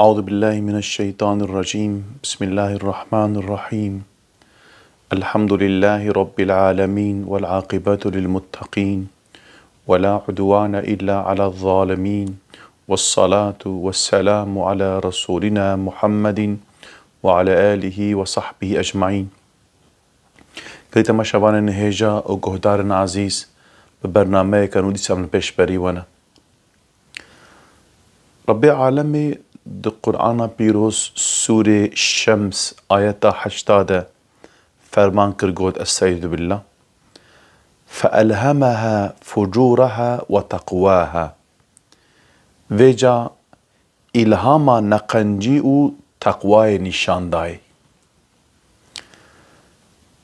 أعوذ بالله من الشيطان الرجيم. بسم الله الرحمن الرحيم. الحمد لله رب العالمين والعاقبة للمتقين ولا عدوان إلا على الظالمين، والصلاة والسلام على رسولنا محمد وعلى آله وصحبه أجمعين. كريتا ما شبان نهيجا وقهدار عزيز ببرنامج كانوا دي سامن بيش بريوانا ربي عالمي د قرآن بيروس سورة الشمس آيات 80 فرمان كرغود السيد بالله فألهمها فجورها وتقواها ويجا إلهاما نقنجيو تقواي نشانداي.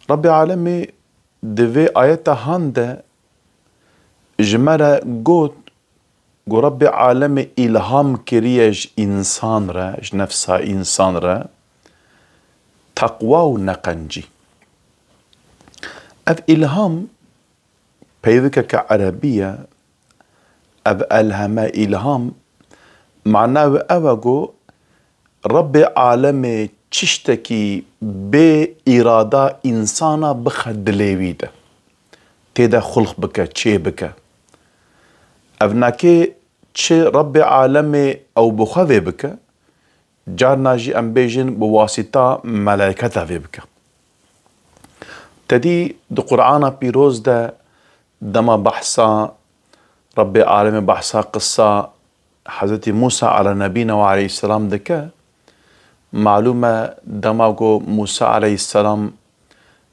ربي عالمي دوي آيات هانده جمرة قوت گو رب عالم الهام کریج انسان را نفسا انسان را تقوى و نقنجي. اف الهام بيوكا كعربية اف الهام الهام معناه اوغو رب عالم چشتكي بإرادة انسانا بخدلويده تيدا خلق بكا چه بكا افناكي چه رب عالم او بخوه بك جارنا جي ام بيجن بواسطة ملائكته بك. تدي دو قرآن بيروز ده دما بحثا رب عالم بحثا قصة حضرت موسى على نبينا وعليه السلام دكا معلومة دماغو موسى عليه السلام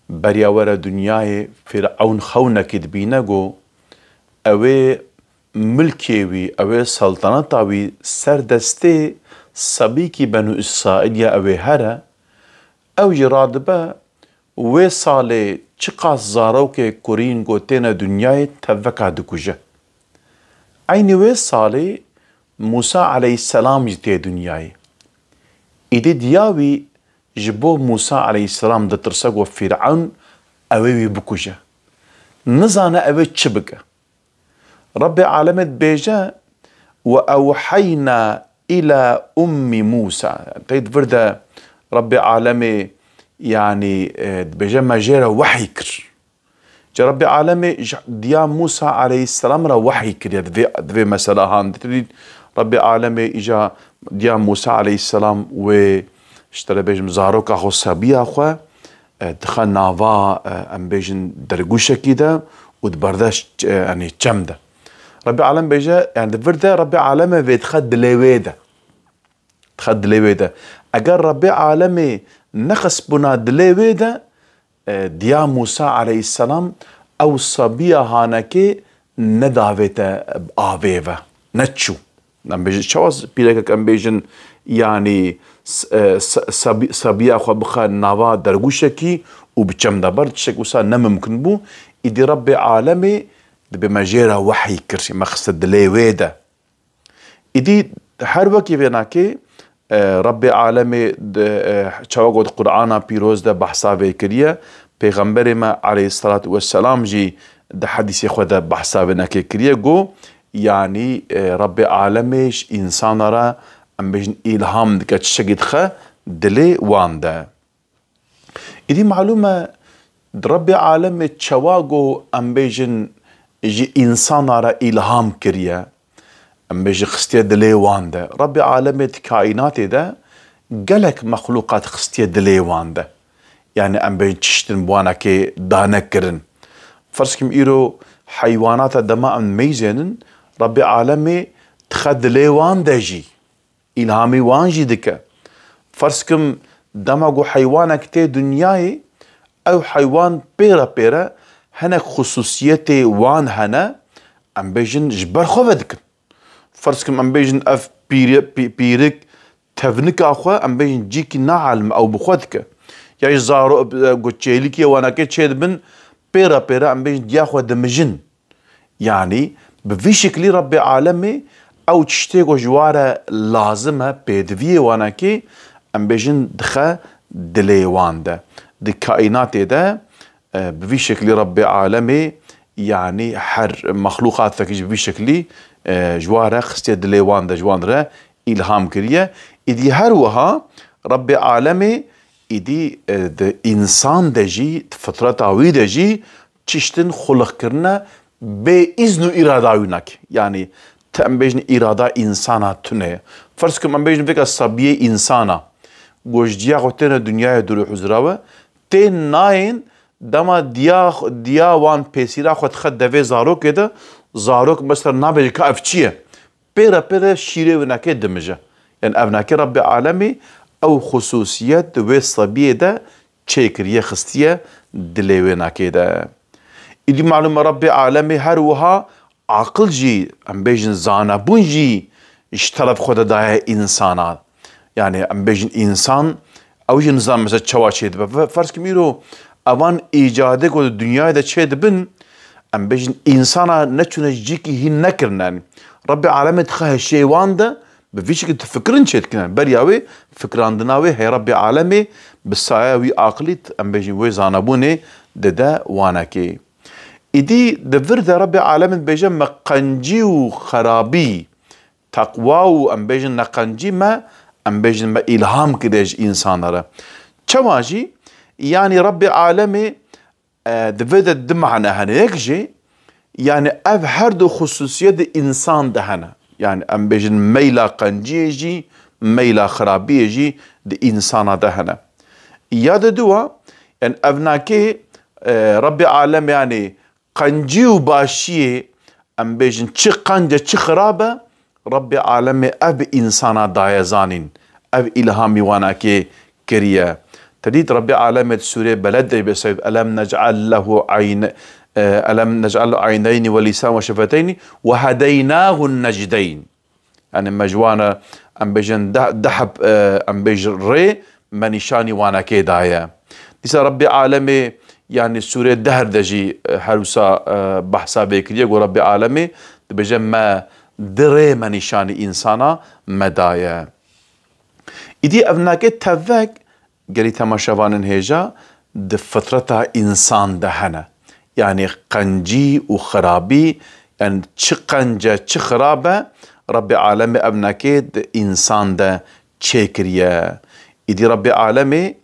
بريا ورا دنياي فرعون خونك دبينغو اوه ملكيوي او سلطنتاوي سردستي صبيكي بنو اسرائيل يا او هرا او يرادبا و سالي چقا زاروكي كورين گوتينا دنياي تفكا دكوجه عيني و سالي موسى عليه السلام جتي دنياي ايدي دياوي جبو موسى عليه السلام دترسق فرعون اوي بكوجه نزانا اوي چبكه رب عالمت بيجا وأوحينا إلى أم موسى تيد فردا رب عالمي يعني بيجا مجيرا وحي كر جا رب عالمي ديا موسى عليه السلام را وحي كر دفي مسألة هان تريد رب عالمي إجا ديا موسى عليه السلام و اشترى بيجم زاروك أخو صبي أخو دخل نافا أم بيجن درقوشة كده ودبردش يعني جمده ربي عالم بيجا يعني دفرده ربي عالمي بيتخد لويده تخد لويده اگر ربي عالمي نخس بنا دلويده ديا موسى عليه السلام او صبيا هانكي نداويته بآويوه نتشو نم بيجي شواز بيلك كم بيجن يعني صبيا خو بخا نوا درغوشكي وبچم دبر تشك وسا نممكن بو ايدي ربي عالمي بمجيرا وحي كرسي مقصد ليويدا إدي هر وكي بيناكي رب عالمي چاوغو قرآن بيروز ده بحثا بكريا پیغمبر ما عليه الصلاة والسلام جي ده حديث خود بحثا بناكي كريا جو يعني رب عالميش إنسان را ام بيجن إلهام دكا تشجد خا دلي وان ده إدي معلومة رب عالمي چاوغو ام بيجن جي إنسان را إلهام كريا ام بيجي خستيا دليوان ده ربي عالمت كائنات ده قلك مخلوقات خستيا دليوان ده يعني ام بيجي تشتن بوانا كي دانا كرن فرسكم إيرو حيوانات دماء ميزنن ربي عالمي تخد دليوان ده جي إلهامي وان جي دكا فرسكم دماغو حيوانك تي دنياي او حيوان بيرا بيرا هناك خصوصيتي وان هنا ام بيجن جبر خوفدك فرسكم ام بيجن اف بيرك تفنك اخوا ام بيجن جيكي نعلم او بخودك يعني زارو قوتشيليكي وانا كي تشيد بن بيرا ام بيجن دياخوا دمجن يعني بفي شكلي ربي عالمي او تشتيقو جوارا لازمها بيدفيه وانا كي ام بيجن دخا دليوان ده دي كائنات ده بفي شكل ربي عالمي يعني حر مخلوقات فكيش بفي شكلي جواره خستيا دليوان ده جوان را إلهام كريه إدي هروها رب عالمي إدي إنسان دجي فطرة عوي دجي تشتن خلق كرنا بإذن إرادة يعني تم بيجن إرادة إنسانا تنه فرض كم أم بيجن فيك صبية إنسانا گوشتیا خوتن دنیای دور حضراوه تین ناین دما دیا وان پیسیرا خود خد دوی زاروک ده زاروک مثلا نابه که افچیه پیرا شیره و نکه دمجه یعنی افناکه رب عالمی او خصوصیت و صبیه ده چیکریه خستیه دلیوه نکه ده ایدی معلومه رب عالمی هر وها عقل جی ام بیجن زانبون جی اشترف خود دای انسانات يعني ام بيجن انسان او نظام مثلا تشواشيد فرض كميرو اوان ايجاده كو الدنيا ده تشيد بن ام بيجن انسانا نتشون جيكي هي نكرنان ربي عالم تخه الشيء واندا بفيش كنت فكرن شيد كنان برياوي فكران دناوي هي ربي عالمي بالسايوي عقليت ام بيجن وي زانبوني ددا واناكي ايدي دفر ده ربي عالم بيجن مقنجي وخرابي تقوى ام بيجن نقنجي ما ام بيجن ما الهام كديج انسانره تشواجي يعني ربي عالمي دفيد الدمعنا هناك جي يعني اف هردو خصوصيات انسان دهنا يعني ام بيجن ميلا قنجي جي ميلا خرابي جي دي انسان دهنا ياد دوا يعني افناكي ربي عالم يعني قنجي وباشيه ام بيجن چه قنجه چه خرابه ربي عالمي اب انسانا دايزانين اب الهامي واناكي كريا تديت ربي عالمي سورة بلد بسبب ألم نجعل له عينين ولسان وشفتين وهديناه النجدين يعني مجوانا ام بيجن دحب ام بيجن ري منشاني واناكي دايا ديسا ربي عالمي يعني سورة دهر دجي حروسا بحثا بكريا وربي عالمي بيجن ما دري منشاني إنسانا مدايا إدي أبناكي تفاك قالي تماشاوانن هيجا دي فطرتا إنسان دهنا يعني قنجي وخرابي يعني چه قنجة چه خرابة ربي عالمي أبناكي دي إنسان ده چيكريا إدي ربي عالمي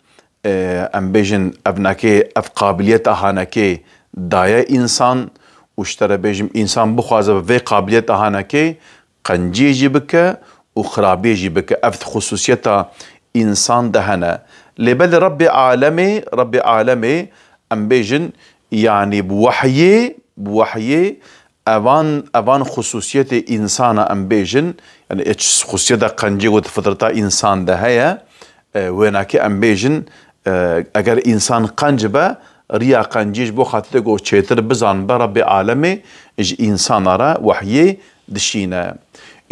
أم بيجن أبناكي أف قابلية أهاناكي دايا إنسان واشترى بيجم إنسان بخوازة في قابلية أهاناكي قنجي يجي بك وخرابي يجي بك أفت خصوصيتها إنسان دهنا لبل ربي عالمي أم بيجن يعني بوحيي أوان خصوصية إنسان أم بيجن يعني خصوصيتها قنجي وتفطرتها إنسان دهيا ويناكي أم بيجن أجر إنسان قنجبه ريا قنجيش بو خاطر جو تشيتر بزان بربي عالمي اج انسان را وحيي دشينا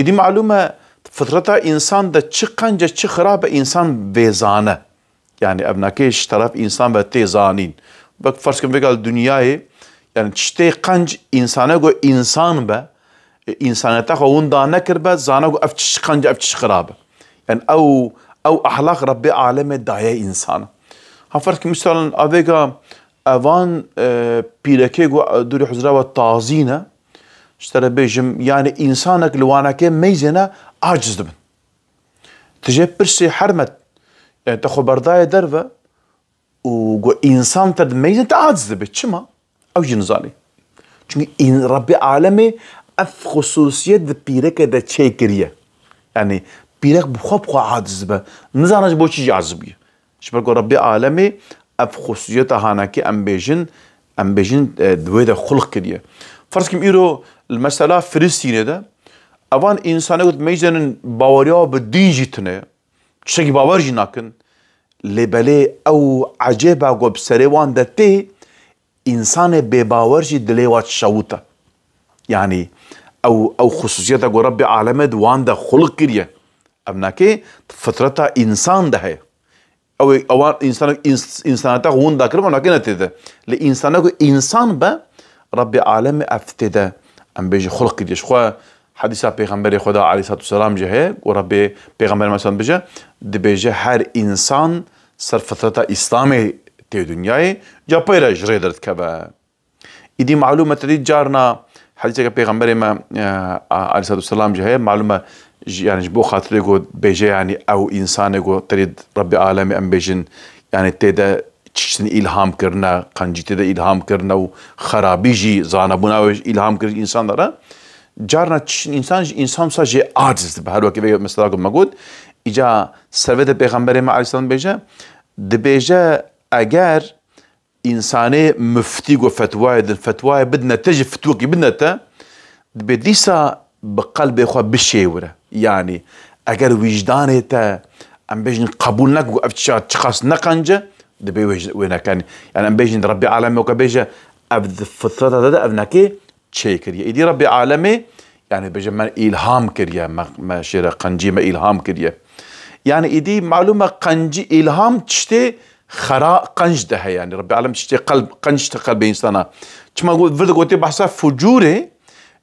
ادي معلومه فطرتها انسان ده چه قنجه چه خراب انسان بيزانه يعني ابناكيش طرف انسان بتيزانين بك فرض كم بقال دنياي يعني تشتي قنج انسانه جو انسان به انسانته خون دا نكر به زانه جو افتش قنج افتش خراب يعني او اخلاق ربي عالمي دايه انسان ها فرض مثلا افيغا اوان بيركي دوري حزرا والتعزينه اشترى بيجم يعني انسانك لوانك ميزنا عاجز دبن تجي برسي حرمت يعني تاخو بردايه درفه و انسان تد ميزن تعاجز دبن شما او جنزالي çünkü ربي عالمي اف خصوصيات بيرك دا تشيكريه يعني بيرك بخو عاجز دبن نزانج بوشي عزبيه شبرقو ربي عالمي اف خصوصيات هاناكي ام بيجن دويدا خلق كريه فرض كم ايرو المساله فلسطين ده اوان انسانه ميزن باوريا بدين جيتنه شي باور جناكن لبلي او عجيبه غو بسريوان دتي انسان بباور جي دليوات شوته يعني او خصوصيات غو ربي عالمه دوان ده خلق كريه ابناكي فطرتها انسان ده هي او انسانتا هون داكر ما كانت ده لانسانك انسان با ربي عالم افتدا ام بيجي خلق دي شخوا حديث پیغمبر خدا عليه الصلاه والسلام جه وربي پیغمبر مثلا بيجي دي بيجي هر انسان صرف فتره اسلامي تي دنياي جا بيرا جريدرت كبا دي معلومه تريد جارنا حديث پیغمبر ما عليه الصلاه والسلام جه معلومه يعني جبو خاطر يقول بيجي يعني او انسان يقول تريد ربي عالمي ام بيجن يعني تيدا تشتن الهام كرنا قنجي تيدا الهام كرنا وخرابي جي زانبونا الهام كر انسان دارا جارنا تشتن انسان ساجي عاجز بهالو كي مثلا موجود اجا سرفت پیغمبر ما عليه السلام بيجا دبيجا اگر انساني مفتي فتوى بدنا تجي فتوكي بدنا تا بديسا بقلب اخوة بالشيورة يعني اگر وجداني تا ام بيجن قبول نكو افتشات شخص نقنجة دبي وينا كان يعني ام بيجن ربي عالمي وكا بيجا ابد فترة دا ابناكي تشي كريا ايدي ربي عالمي يعني بيجا ما الهام كريا ما شيرا قنجي ما الهام كريا يعني ايدي معلومة قنجي الهام تشتي خراء قنج ده يعني ربي عالم تشتي قلب قنج قلب انسانا كما قلت قلت بحثا فجوري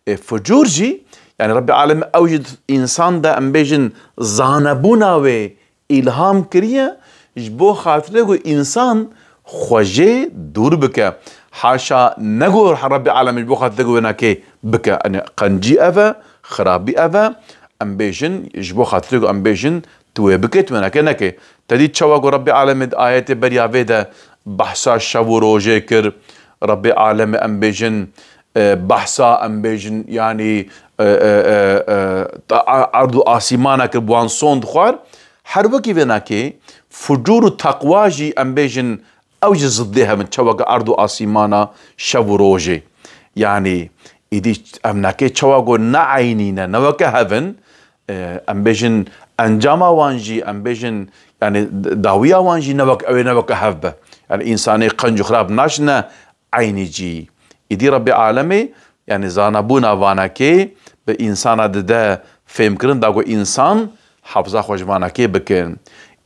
فجور جي يعني ربي عالم اوجد انسان ده ام بيجن زانبونا و الهام كريا جبو خاطر انسان خوجي دور بك حاشا نقول ربي عالم جبو خاطر هناك بك انا قنجي افا خرابي افا ام بيجن جبو خاطر ام بيجن توي بكت هناك نك تدي تشوا ربي عالم ايات بريا فيدا بحثا شو روجي كر ربي عالم ام بيجن بحثا ام بيجن يعني عرض آسيمانا كبوان صون دخوار حروكي فيناكي فجور تقواجي ام بيجن اوج ضدها من تشوق عرض آسيمانا شو روجي يعني ايدي امناكي تشوقو نعينينا نوكا هفن ام بيجن انجاما وانجي ام بيجن يعني داويا وانجي نوكا هفبه يعني انساني قنج خراب ناشنا عيني جي ايدي ربي عالمي يعني زانبونا واناكي بإنسان ده فهم كرن داغو إنسان حافظا خوش واناكي بكن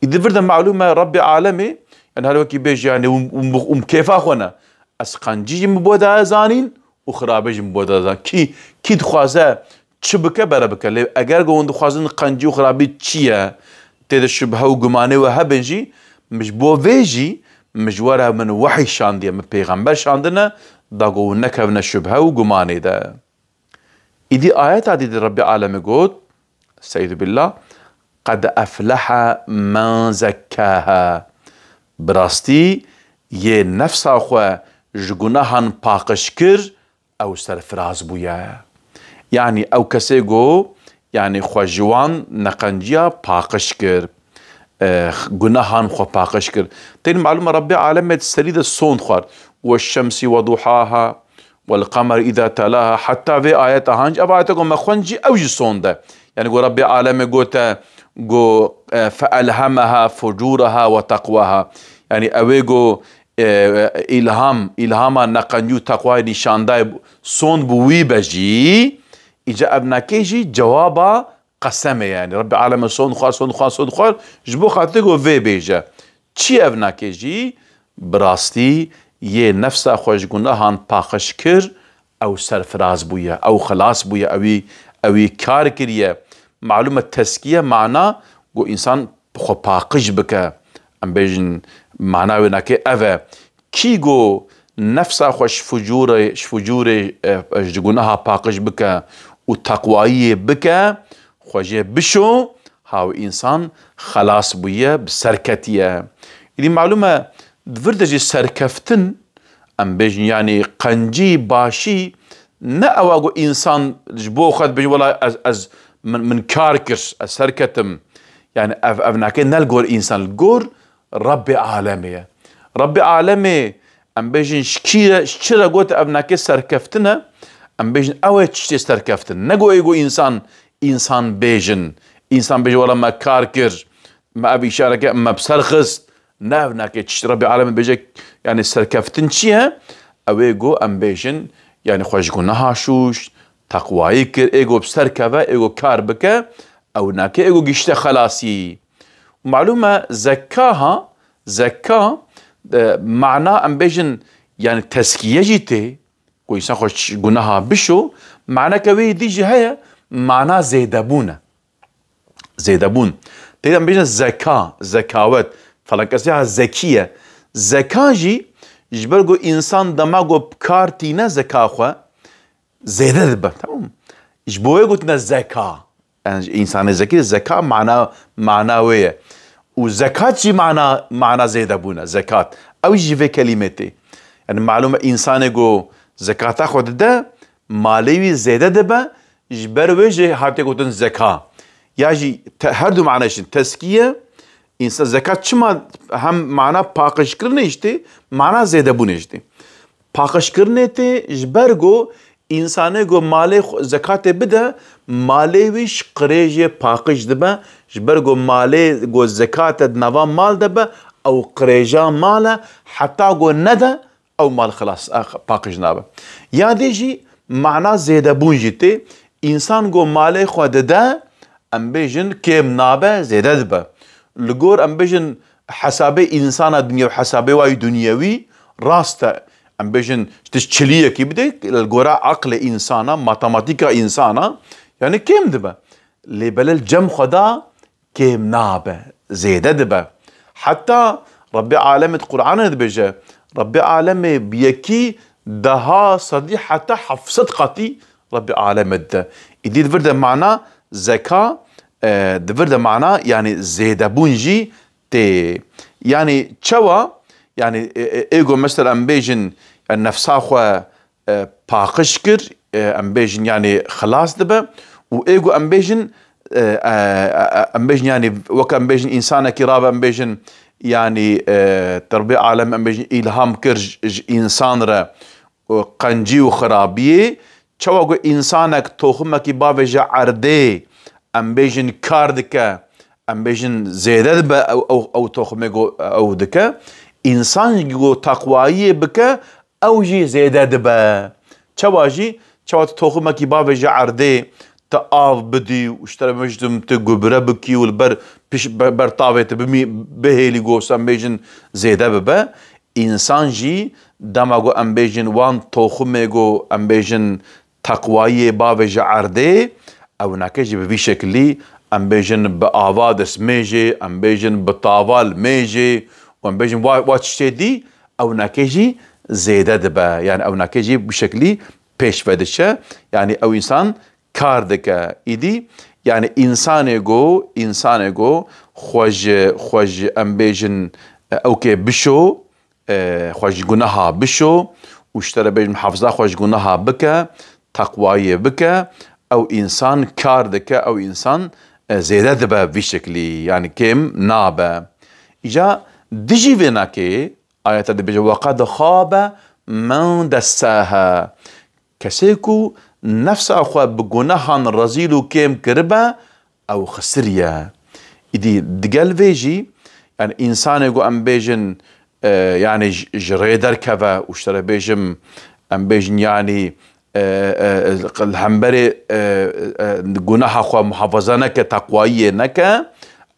ايدي فردا معلومة ربي عالمي يعني هلوكي بيجي يعني كيفا خونا اسقنجي مبودا زانين وخرابي مبودا زان كي دخوازا تشبكه بربكه لي اگر گون دخوازن قنجي وخرابي تشيا تيدا شبهه وگمانه وهبنجي مش بو فيجي مجوره من وحي شانديه من پیغمبر شاندنا داغو نكبنا شبهه وگمانه ده إذا آيات عديد ربي عالمي قد استعيذ بالله قد أفلح من زكاها براستي يه نفس أخوة جگناهان پاقش كر أو سرفراز بويا يعني أو كسي قو يعني خوا جوان نقنجيا پاقش كر گناهان خوا پاقش كر تين معلومة ربي عالمي تستريد الصون خوار والشمس وضحاها والقمر إذا تلاها حتى في آيات هانج أبا آيات ما خونجي أوجي صونده يعني قول ربي عالمي قوتا قو فألهمها فجورها وتقواها يعني أوي قو إلهاما نقنجو تقوى نشانده صون بوي بجي إجا أبناكيجي جوابا قسمه يعني ربي عالمي صون خوار جبو خاطر قو في بيجا چي أبناكيجي براستي يه نفسا خوش گناهان پاخش کر او سرفراز بويا او خلاص بويا اوي كار كريه معلومة تسكية معنى قو انسان خو پاقش بك ام بيجن معنى وناكي اوه كي قو نفسا خوش فجور گناها پاقش بك و تقوائي بك خوشي بشو هاو انسان خلاص بويا بسركتيه دي معلومة دفردجي سركفتن ام بيجن يعني قنجي باشي نا اواغو انسان جبو خد بيجن والله از من كاركرش سركتم يعني افناكي نلقور انسان القور ربي عالمي ام بيجن شكيرا قوت افناكي سركفتنا ام بيجن اوه تشتي سركفتن نقو ايغو انسان بيجن والله ما كاركر ما ابي شاركه ما بسرخص نافناك ربي عالم بيجك يعني سركفتن شيها اويغو ام بيجن يعني خوش گناها شوش تقواي كر ايغو بسركفه ايغو كار بك او ناكي ايغو گشته خلاصي معلومه زكاها معنى ام بيجن يعني تسكيه جيتي كو انسان خوش گناها بشو معنى كوي ديجي هيا معنى زيدبون تيدا بيجن زكاوت فلنكسيها زكية زكاجي جبرقو إنسان دماغو بكارتينا زكاخوا زيادة دبا تمام جبوه قلتنا زكاة انسان ذكي زكاة معناوية وزكاة جي معنى زيادة بونا زكاة او جي في كلمتي يعني معلومة انسان جو زكاة خود ده مالوي زيادة دبا جبر وجه هاتي قوتن زكاة ياجي هر دو معناش تزكية انسان زكاة چما هم معنى پاکش کرنے اجتے معنى زیادہ بونے اجتے پاکش کرنے تے جبر گو انسانے گو مالے زکاة بدا مالے ویش قریج پاکش دبا جبر گو مالے گو زکاة نوا مال دبا او قریجا مالا حتى گو ندا او مال خلاص پاکش نابا یادی جی معنى زیادہ بون جیتے انسان گو مالے خود دا ام بیجن کم نابا زیادہ دبا لقور ام بيجن حسابي انسان دنيا وحسابي واي دنيوي راسته ام بيجن تشليه كي بدك القرا عقل انسانه ماتماتيكا انسانه يعني كيم دبا لبل الجم خدا كيم نابه زيده دبا حتى ربي عالم القران دبجه ربي عالم بيكي دها صديق حتى حفظت قتي ربي عالم ده يدي فرده معناه زكاه دفرده معناه يعني زيادة بونجي تي يعني تشوا يعني ايجو مثلا ام بيجن النفسا خو باقشكر ام بيجن يعني خلاص دبا وايجو ام بيجن يعني وك ام بيجن انسان كرابه ام بيجن يعني تربية عالم ام بيجن الهام كرج انسان را قنجي وخرابيه تشوا انسانك توخمك بابجا عردي ام بيجن كار دكا ام بيجن زيادة دبا او توخميغو او دكا انسان جو تقوائي بكا او جي زيادة دبا چواجي چوا توخمكي بابا جا عردي تقاف بدي واشترى مجدم تقبرا بكي والبر برطاوة بمي بهيلي جو ام بيجن زيادة ببا انسان جي دماغو ام بيجن وان توخميغو ام بيجن تقوائي بابا جا عردي او ناكجي بفي شكلي ام بيجن بآوادس ميجي ام بيجن بطاوال ميجي وام بيجن واتشتي دي او ناكجي زيادة دبا يعني او ناكجي بشكلي بيش فدشة يعني او انسان كار دكا ايدي يعني انسان جو خوج ام بيجن اوكي بشو خوج گناها بشو واشترى بيجن محافظة خوج گناها بكا تقوائي بكا او انسان كار دكا او انسان زيادة دبا بشكلي يعني كم نابا اجا دجي فيناكي آيات دبجا وقد خاب من دساها كسيكو نفس اخوة بگناهان رزيلو كم كربا او خسريا ايدي دقال فيجي يعني انسان يقو ام بيجن يعني جريدر كفا واشترى بيجم ام بيجن يعني الحنبري گناها خو محافظه نكا تقوائيه نكا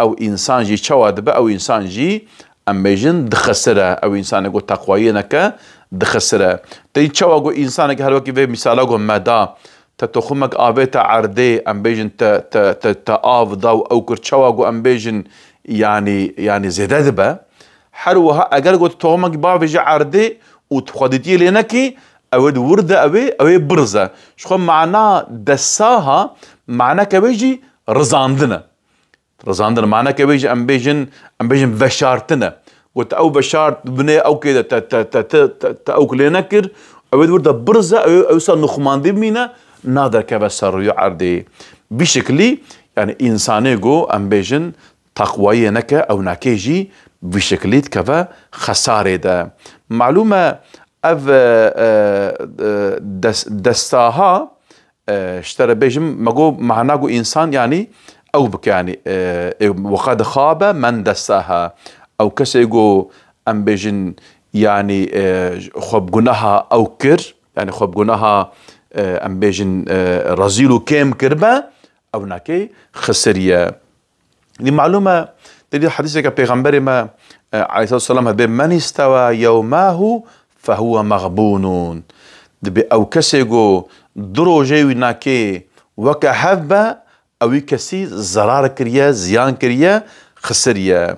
او انسان جي شواد او انسان جي ام بيجن دخسره او انسان يقول تقوائيه نكا دخسره تي شواغو انسان هر وقت في مثالاغو مدا تتخمك ابيتا عردي ام بيجن تاف داو او كر شواغو ام بيجن يعني زيدادبا حروها اگر قلت تخمك بابجي عردي وتخدتي لنكي او وردة اوي برزة شخو معناه دساها معناه كبيجي رزاندنا معناه كبيجي ام بيجن بشارتنا قلت او بشارت بني او كده او كلينكر او وردة برزة او صار نخماندي بمينا نادر كبسر يعردي بشكلي يعني انساني جو ام بيجن تقوية نكا او ناكيجي بشكليت كفا خسارة ده معلومة اف دستاها اشترى بيجم مقو معناقو انسان يعني او بك يعني وقد خاب من دستاها او كسيقو ام بيجن يعني خب قناها او كر يعني خب قناها ام بيجن رزيلو كيم كربا او ناكي خسرية دي معلومة دي حديثك بيغمبري ما عليه الصلاة والسلام هذا من استوى يوماه فهو مغبون دبي او كسيغو درو جيوي ناكي وكا حبا او كسي زرار كريا زيان كريا خسريا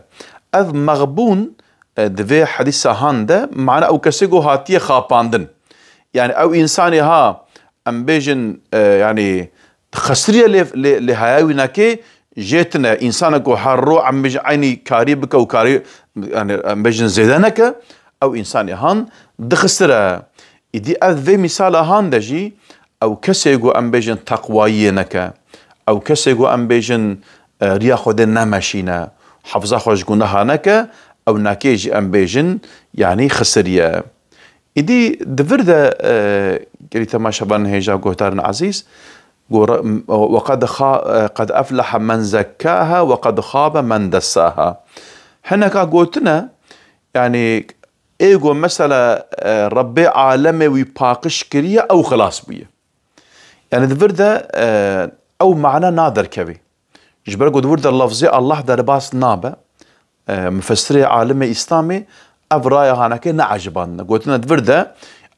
اذ مغبون دبي حديث هاندا معنى او كسيغو هاتيه خاباندن يعني او انساني ها ام بيجن يعني خسرية لهاوي ناكي جيتنا إنسانك وحرو عم بيج عيني كاريبك أو كاري يعني بيجن زيدانك أو إنسان هان دخسرة إدي أذي مثال هان دجي أو كسيغو أم بيجن تقوينك أو كسيغو أم بيجن ريا خودن نماشينا حفظا خوش گناهانك أو ناكيجي أم بيجن يعني خسرية إدي دفرده كري تماشا بان هيجا قهتارن عزيز قد أفلح من زكاها وقد خاب من دساها. حنا قلتنا يعني ايغو مثلا ربي عالمي ويباقش كريه او خلاص بيه يعني دفرده او معنى نادر كبي جبرقو دفرده اللفظي الله درباس نابه مفسري عالمي اسلامي افرايا هاناكي نعجبان قلتنا دفرده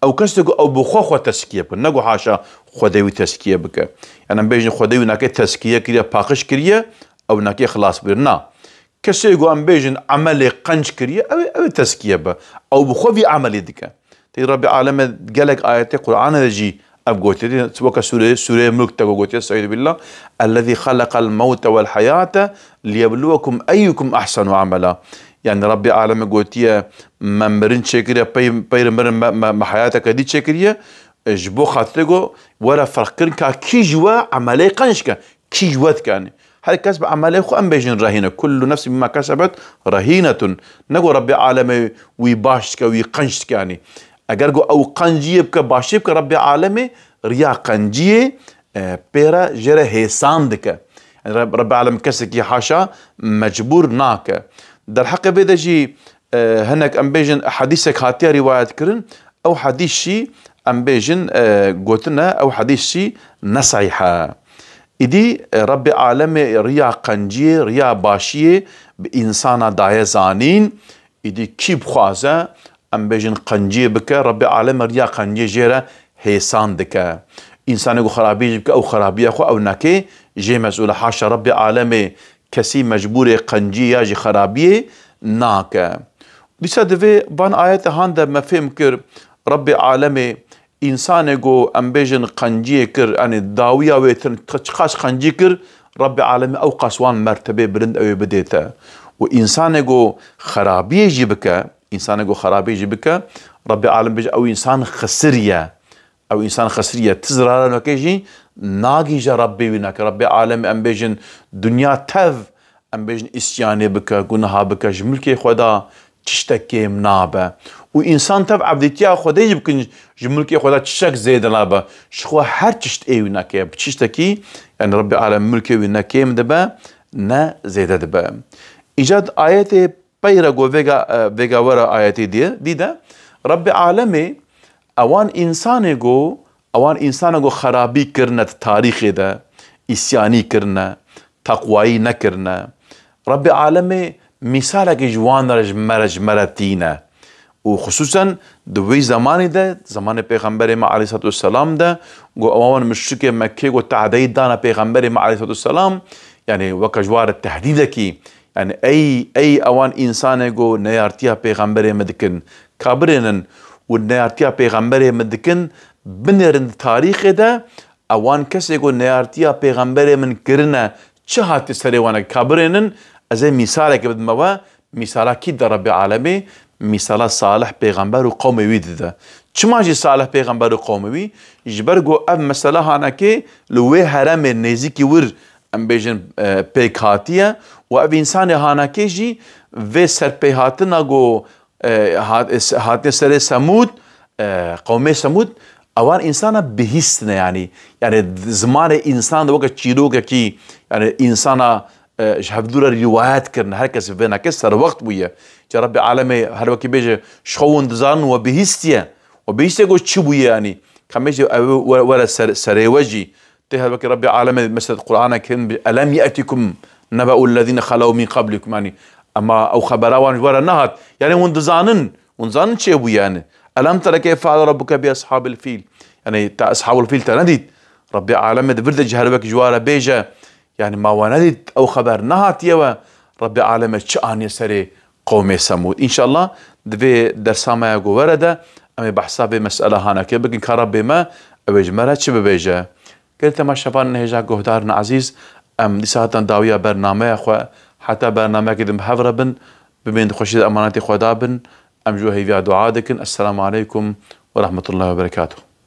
او كستو او بخوخو تسكيه بك نقو حاشا خديوي تسكيه بك يعني بيجي خديوي ناكي تسكيه كريه باقش كريه او ناكي خلاص بيرنا كسي يقول أم بيجن عملي قنج كريه أو تسكيه به أو بخوفي عملي دكا تي ربي عالم قالك آياتي قرآن دجي أبقوتي سوكا سورة ملك تقوتي استعيذ بالله الذي خلق الموت والحياة ليبلوكم أيكم أحسن عملا يعني ربي عالم قوتي ممرن شكريا بير مرن حياتك دي شكريا جبو خاطرقو ورا فرقن كي جوا عملي قنجك كي جوات كان هل كسب عمله خو أم بيجن رهينة كل نفس بما كسبت رهينة نقول ربي عالمي ويباشك ويقنشك يعني أجرجو أو قنجية بك باشيبك ربي عالمي ريا قنجية بيرا جرى هيساندك يعني ربي عالم كسك يحاشا مجبور ناك در حق بيدجي هناك أم بيجن حديثك هاتيا روايات كرن أو حديث شي أم بيجن قوتنا أو حديث شي نصيحة إدي ربي عالمي ريا قنجي ريا باشيه بإنسانا دايا زانين إدي كيب خوازة أم بيجن قنجي بك ربي عالمي ريا قنجي جيرا هيسان دك إنسان يقول خرابي بك أو خرابي أخو أو ناكي جي مسؤول حاشا ربي عالمي كسي مجبور قنجي ياجي خرابي ناك ديسا دفي بان آيات هاندا ما فهم كر ربي عالمي إنسان جو أم بيجن قنجي كر يعني داوية ويتن تشخاص قنجي كر ربي عالمي أو قاسوان مرتبة برند أو بديتا وإنسان جو خرابي يجيبك إنسان جو خرابي يجيبك ربي عالمي بيجي أو إنسان خسرية تزرار نوكيجي ناقي جا ربي وينك ربي عالمي أم بيجن دنيا تف أم بيجن إسياني بك قنها بك جملكي خدا تشتكي منابه وإنسان تبع بديتيا خدا يمكن جملكي خدا تشك زيد لابه شخوا هر تشت اي وينك بتشتكي يعني ربي عالم ملكي وينك مدبا نا زيد دبا إيجاد آياتي بيرغو فيغا ورا آياتي دي ده ربي عالمي اوان انسانه خرابي كرنا تاريخ ده إسياني كرنا تقوائي نكرنا ربي عالمي مثالك جوان رج مرتينا وخصوصا دوي زماني ده زمان پیغمبر ما عليه الصلاة والسلام ده جو اوان مشرك مكة جو تعديد دانا پیغمبر ما عليه الصلاة والسلام يعني وكجوار التهديدكي يعني اي اوان انسان جو نيارتيا پیغمبر مدكن كابرنن ونيارتيا پیغمبر مدكن بنرن تاريخ ده اوان كسي جو نيارتيا پیغمبر من كرنا چهات سري وانا كابرنن ازي مثالك بدموا مثالا كي ربي عالمي مثالا صالح پیغمبر و قومي ويد ده چما جي صالح پیغمبر و قومي وي جبرگو اب مثلا هانكي لوي هرم نزيكي ور ام بيجن پیغاتيه و اب انسان هانكي جي و سر پیغاتنا گو هات سر سمود قومي سمود اوان انسان بهستنا يعني زمان انسان وقت چيروك كي يعني انسان هفدور الروايات كرنا هركز فينا كسر وقت ويا يا ربي عالمي هر وقت بيجي شخون دزان وبهستيا جو تشبويا يعني كم يجي ولا سريوجي تهر وقت ربي عالمي مثل القرآن كن ألم يأتكم نبأ الذين خلوا من قبلكم يعني أما أو خبراوان ورا نهت يعني وندزانن تشبويا يعني ألم ترى كيف فعل ربك بأصحاب الفيل يعني تا أصحاب الفيل تنديد ربي عالمي دفرد هر وقت جوارا بيجا يعني ما وندت أو خبر نهات يوا ربي عالمي شأن يسري قومي سمود إن شاء الله دفي درساما يقو ورده أمي بحسابي مسألة هانا كي بكن كربي ما أبيج مرة چه ببيجه قلت ما شبان نهجا قهدارنا عزيز ام دي ساعتان داوية برنامج اخو حتى برنامج كدم حفربن ببين خوشي اماناتي خدابن ام جو هيفيا دعاء دكن. السلام عليكم ورحمة الله وبركاته.